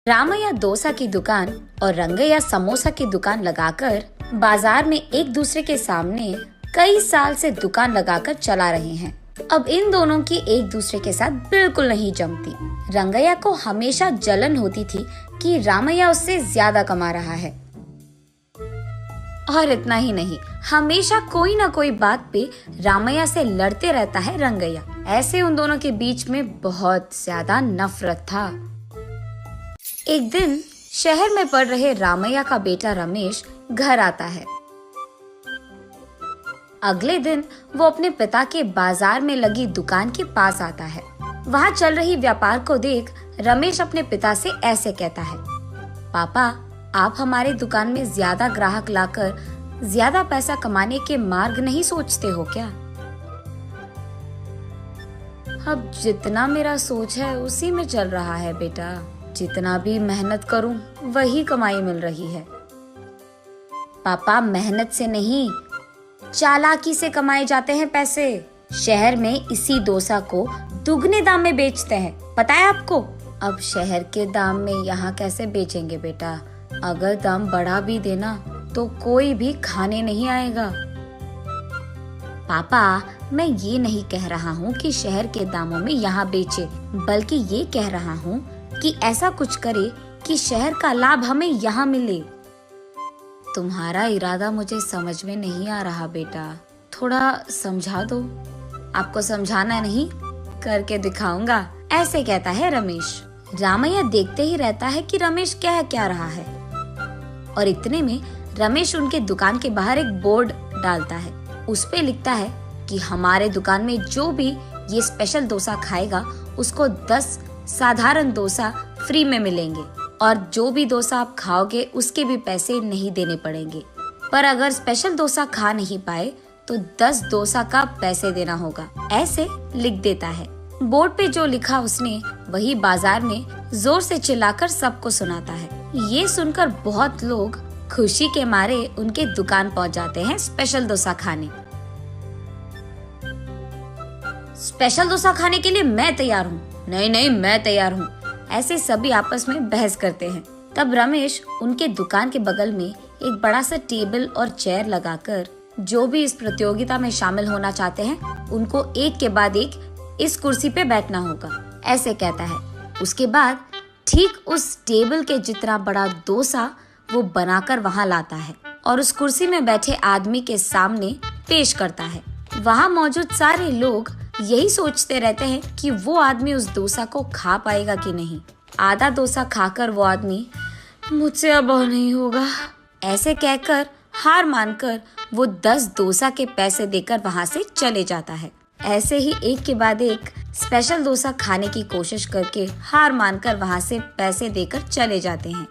रामैया डोसा की दुकान और रंगैया समोसा की दुकान लगाकर बाजार में एक दूसरे के सामने कई साल से दुकान लगाकर चला रहे हैं। अब इन दोनों की एक दूसरे के साथ बिल्कुल नहीं जमती। रंगैया को हमेशा जलन होती थी कि रामैया उससे ज्यादा कमा रहा है। और इतना ही नहीं, हमेशा कोई ना कोई बात पे रामैया से लड़ते रहता है रंगैया। ऐसे उन दोनों के बीच में बहुत ज्यादा नफरत था। एक दिन शहर में पढ़ रहे रामैया का बेटा रमेश घर आता है। अगले दिन वो अपने पिता के बाजार में लगी दुकान के पास आता है। वहाँ चल रही व्यापार को देख रमेश अपने पिता से ऐसे कहता है, पापा, आप हमारे दुकान में ज्यादा ग्राहक लाकर ज्यादा पैसा कमाने के मार्ग नहीं सोचते हो क्या? अब जितना मेरा सोच है उसी में चल रहा है बेटा। जितना भी मेहनत करूं वही कमाई मिल रही है। पापा, मेहनत से नहीं, चालाकी से कमाए जाते हैं पैसे। शहर में इसी डोसा को दुगने दाम में बेचते हैं, पता है आपको? अब शहर के दाम में यहाँ कैसे बेचेंगे बेटा? अगर दाम बढ़ा भी देना तो कोई भी खाने नहीं आएगा। पापा, मैं ये नहीं कह रहा हूँ कि शहर के दामों में यहाँ बेचे, बल्कि ये कह रहा हूँ कि ऐसा कुछ करे कि शहर का लाभ हमें यहाँ मिले। तुम्हारा इरादा मुझे समझ में नहीं आ रहा बेटा, थोड़ा समझा दो। आपको समझाना नहीं, करके दिखाऊंगा, ऐसे कहता है रमेश। रामैया देखते ही रहता है कि रमेश कह क्या रहा है। और इतने में रमेश उनके दुकान के बाहर एक बोर्ड डालता है। उस पे लिखता है कि हमारे दुकान में जो भी ये स्पेशल डोसा खाएगा उसको 10 साधारण डोसा फ्री में मिलेंगे, और जो भी डोसा आप खाओगे उसके भी पैसे नहीं देने पड़ेंगे। पर अगर स्पेशल डोसा खा नहीं पाए तो 10 डोसा का पैसे देना होगा, ऐसे लिख देता है। बोर्ड पे जो लिखा उसने वही बाजार में जोर से चिल्लाकर सबको सुनाता है। ये सुनकर बहुत लोग खुशी के मारे उनके दुकान पहुंच जाते हैं स्पेशल डोसा खाने। स्पेशल डोसा खाने के लिए मैं तैयार हूँ। नहीं नहीं, मैं तैयार हूँ। ऐसे सभी आपस में बहस करते हैं। तब रमेश उनके दुकान के बगल में एक बड़ा सा टेबल और चेयर लगाकर जो भी इस प्रतियोगिता में शामिल होना चाहते हैं उनको एक के बाद एक इस कुर्सी पे बैठना होगा, ऐसे कहता है। उसके बाद ठीक उस टेबल के जितना बड़ा डोसा वो बनाकर वहाँ लाता है और उस कुर्सी में बैठे आदमी के सामने पेश करता है। वहाँ मौजूद सारे लोग यही सोचते रहते हैं कि वो आदमी उस डोसा को खा पाएगा कि नहीं। आधा डोसा खाकर वो आदमी, मुझसे अब और नहीं होगा, ऐसे कहकर हार मानकर वो 10 डोसा के पैसे देकर वहाँ से चले जाता है। ऐसे ही एक के बाद एक स्पेशल डोसा खाने की कोशिश करके हार मानकर वहाँ से पैसे देकर चले जाते हैं।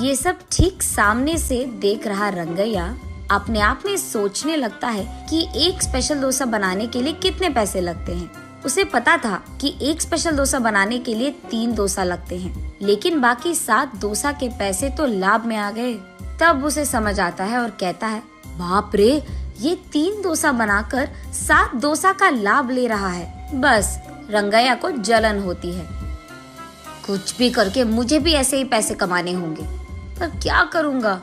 ये सब ठीक सामने से देख रहा रंगैया अपने आप में सोचने लगता है कि एक स्पेशल डोसा बनाने के लिए कितने पैसे लगते हैं। उसे पता था कि एक स्पेशल डोसा बनाने के लिए 3 डोसा लगते हैं, लेकिन बाकी 7 डोसा के पैसे तो लाभ में आ गए। तब उसे समझ आता है और कहता है, बाप रे, ये 3 डोसा बनाकर 7 डोसा का लाभ ले रहा है। बस रंगैया को जलन होती है। कुछ भी करके मुझे भी ऐसे ही पैसे कमाने होंगे, पर क्या करूँगा?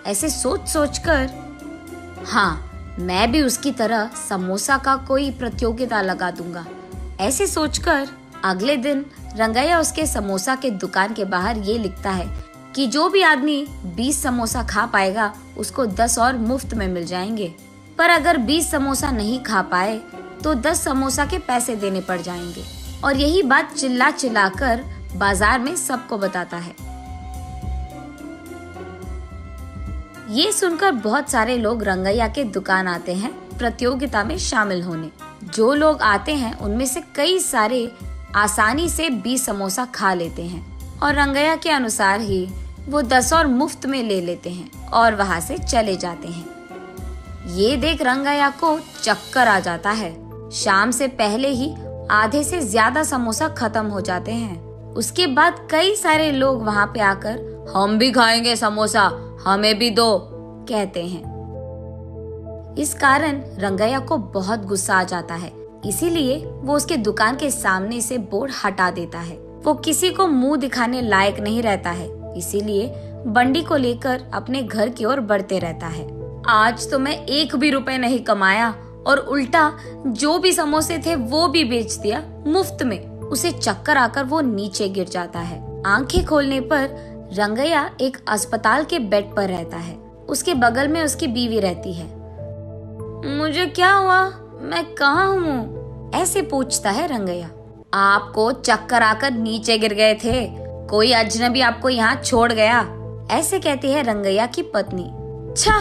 ऐसे सोच सोच कर, हाँ, मैं भी उसकी तरह समोसा का कोई प्रतियोगिता लगा दूंगा, ऐसे सोचकर अगले दिन रंगैया उसके समोसा के दुकान के बाहर ये लिखता है कि जो भी आदमी 20 समोसा खा पाएगा उसको 10 और मुफ्त में मिल जाएंगे। पर अगर 20 समोसा नहीं खा पाए तो 10 समोसा के पैसे देने पड़ जाएंगे। और यही बात चिल्ला चिल्ला कर बाजार में सबको बताता है। ये सुनकर बहुत सारे लोग रंगैया के दुकान आते हैं प्रतियोगिता में शामिल होने। जो लोग आते हैं उनमें से कई सारे आसानी से 20 समोसा खा लेते हैं और रंगैया के अनुसार ही वो 10 और मुफ्त में ले लेते हैं और वहाँ से चले जाते हैं। ये देख रंगैया को चक्कर आ जाता है। शाम से पहले ही आधे से ज्यादा समोसा खत्म हो जाते हैं। उसके बाद कई सारे लोग वहाँ पे आकर, हम भी खाएंगे समोसा, हमें भी दो, कहते हैं। इस कारण रंगैया को बहुत गुस्सा आ जाता है, इसीलिए वो उसके दुकान के सामने से बोर्ड हटा देता है वो किसी को मुंह दिखाने लायक नहीं रहता है, इसीलिए बंडी को लेकर अपने घर की ओर बढ़ते रहता है। आज तो मैं 1 भी रुपए नहीं कमाया और उल्टा जो भी समोसे थे वो भी बेच दिया मुफ्त में। उसे चक्कर आकर वो नीचे गिर जाता है। आंखें खोलने पर रंगैया एक अस्पताल के बेड पर रहता है। उसके बगल में उसकी बीवी रहती है। मुझे क्या हुआ, मैं कहाँ हूँ? ऐसे पूछता है रंगैया। आपको चक्कर आकर नीचे गिर गए थे, कोई अजनबी आपको यहाँ छोड़ गया, ऐसे कहती है रंगैया की पत्नी। छा,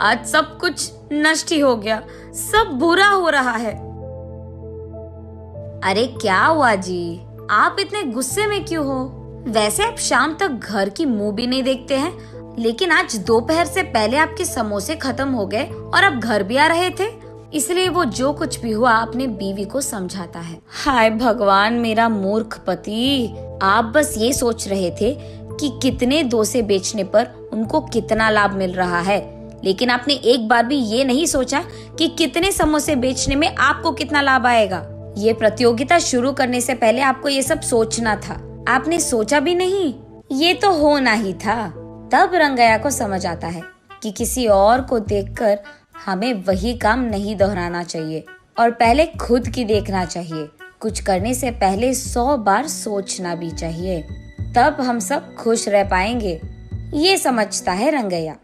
आज सब कुछ नष्ट ही हो गया, सब बुरा हो रहा है। अरे क्या हुआ जी, आप इतने गुस्से में क्यों हो? वैसे आप शाम तक घर की मुंह भी नहीं देखते हैं, लेकिन आज दोपहर से पहले आपके समोसे खत्म हो गए और आप घर भी आ रहे थे, इसलिए वो जो कुछ भी हुआ अपने बीवी को समझाता है। हाय भगवान, मेरा मूर्ख पति, आप बस ये सोच रहे थे कि कितने डोसे बेचने पर उनको कितना लाभ मिल रहा है, लेकिन आपने एक बार भी ये नहीं सोचा कि कितने समोसे बेचने में आपको कितना लाभ आएगा। ये प्रतियोगिता शुरू करने से पहले आपको ये सब सोचना था, आपने सोचा भी नहीं, ये तो होना ही था। तब रंगैया को समझ आता है कि किसी और को देखकर हमें वही काम नहीं दोहराना चाहिए और पहले खुद की देखना चाहिए। कुछ करने से पहले 100 बार सोचना भी चाहिए, तब हम सब खुश रह पाएंगे। ये समझता है रंगैया।